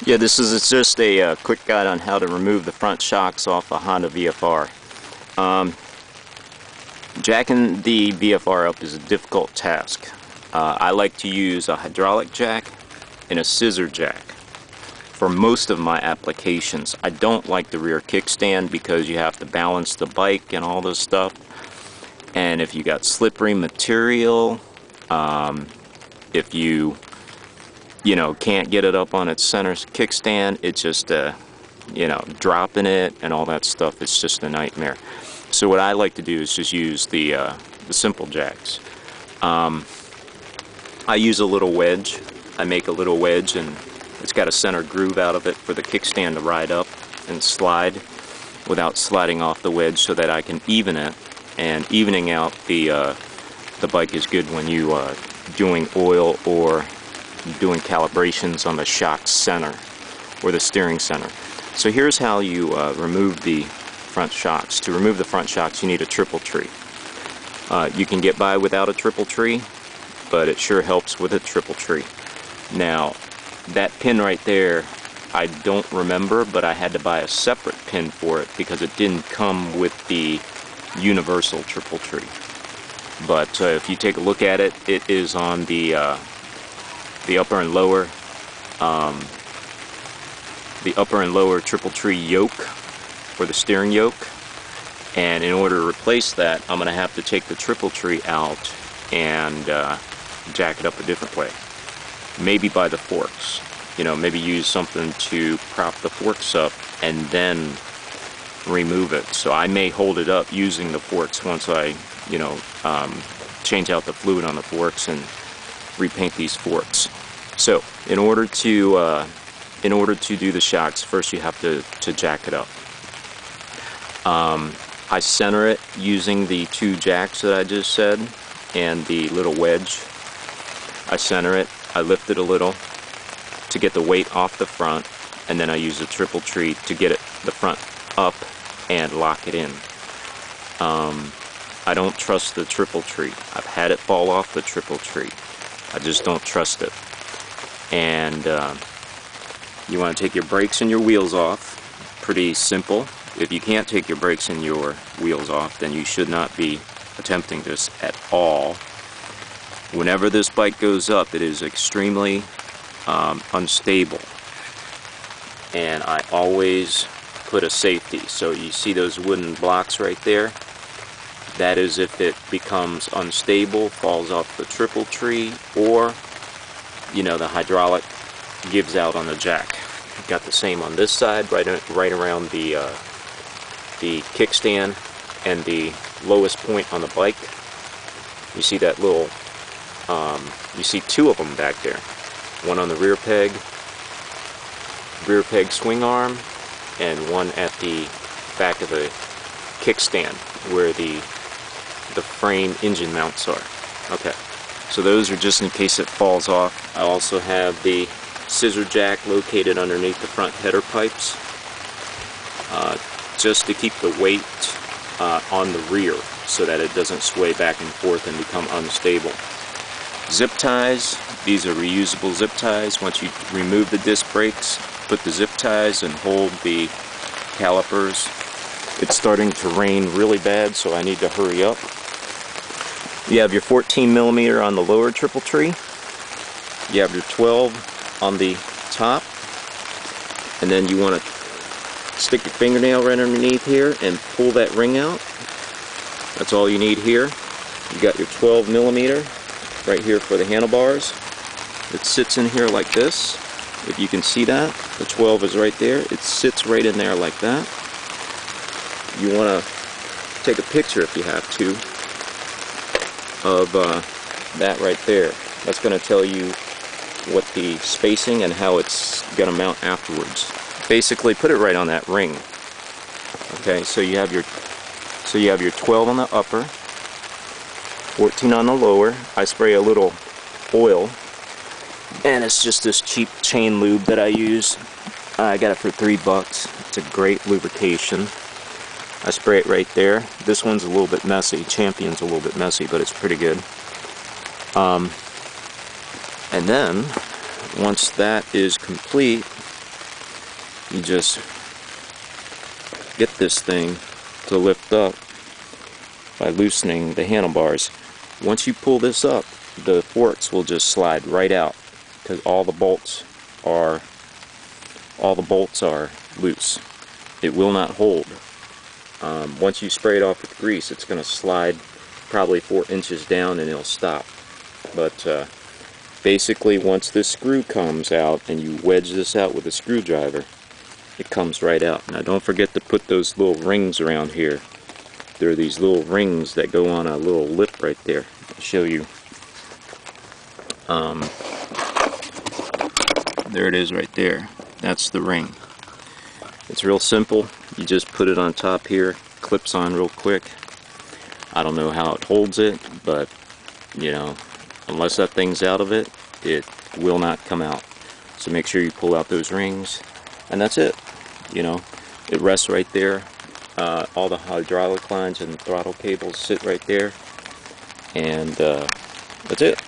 Yeah, this is just a quick guide on how to remove the front shocks off a Honda VFR. Jacking the VFR up is a difficult task. I like to use a hydraulic jack and a scissor jack for most of my applications. I don't like the rear kickstand because you have to balance the bike and all this stuff. And if you got slippery material, if you can't get it up on its center kickstand, it's just dropping it and all that stuff. It's just a nightmare. So what I like to do is just use the simple jacks. I use a little wedge. I make a little wedge, and it's got a center groove out of it for the kickstand to ride up and slide without sliding off the wedge, so that I can even it. And evening out the bike is good when you doing oil or doing calibrations on the shock center or the steering center. So here's how you remove the front shocks. To remove the front shocks, you need a triple tree. You can get by without a triple tree, but it sure helps with a triple tree. Now, that pin right there, I don't remember, but I had to buy a separate pin for it because it didn't come with the universal triple tree. But if you take a look at it, it is on the upper and lower triple tree yoke, for the steering yoke. And in order to replace that, I'm going to have to take the triple tree out and jack it up a different way. Maybe by the forks. Maybe use something to prop the forks up and then remove it. So I may hold it up using the forks once I, change out the fluid on the forks and repaint these forks. So in order to do the shocks, first you have to jack it up. I center it using the two jacks that I just said and the little wedge. I center it, I lift it a little to get the weight off the front, and then I use a triple tree to get the front up and lock it in. I don't trust the triple tree. I've had it fall off the triple tree. I just don't trust it. And you want to take your brakes and your wheels off. Pretty simple. If you can't take your brakes and your wheels off, then you should not be attempting this at all. Whenever this bike goes up, it is extremely unstable. And I always put a safety. So you see those wooden blocks right there? That is if it becomes unstable, falls off the triple tree, or the hydraulic gives out on the jack. Got the same on this side, right around the kickstand and the lowest point on the bike. You see that little, you see two of them back there. One on the rear peg swing arm, and one at the back of the kickstand where the frame engine mounts are. Okay, so those are just in case it falls off. I also have the scissor jack located underneath the front header pipes, just to keep the weight on the rear so that it doesn't sway back and forth and become unstable. Zip ties, these are reusable zip ties. Once you remove the disc brakes, put the zip ties and hold the calipers. It's starting to rain really bad, so I need to hurry up. You have your 14mm on the lower triple tree. You have your 12 on the top. And then you want to stick your fingernail right underneath here and pull that ring out. That's all you need here. You got your 12mm right here for the handlebars. It sits in here like this. If you can see that, the 12 is right there. It sits right in there like that. You want to take a picture if you have to of that right there. That's going to tell you what the spacing and how it's going to mount afterwards. Basically, put it right on that ring. Okay, so you have your 12 on the upper, 14 on the lower. I spray a little oil, and it's just this cheap chain lube that I use. I got it for $3. It's a great lubrication. I spray it right there. This one's a little bit messy. Champion's a little bit messy, but it's pretty good. And then, once that is complete, you just get this thing to lift up by loosening the handlebars. Once you pull this up, the forks will just slide right out because all the bolts are loose. It will not hold. Once you spray it off with grease, it's going to slide probably 4 inches down and it'll stop. But basically, once this screw comes out and you wedge this out with a screwdriver, it comes right out. Now don't forget to put those little rings around here. There are these little rings that go on a little lip right there. I'll show you. There it is right there. That's the ring. It's real simple. You just put it on top here, clips on real quick. I don't know how it holds it, but you know, unless that thing's out of it, it will not come out. So make sure you pull out those rings, and that's it. You know, it rests right there. All the hydraulic lines and throttle cables sit right there, and that's it.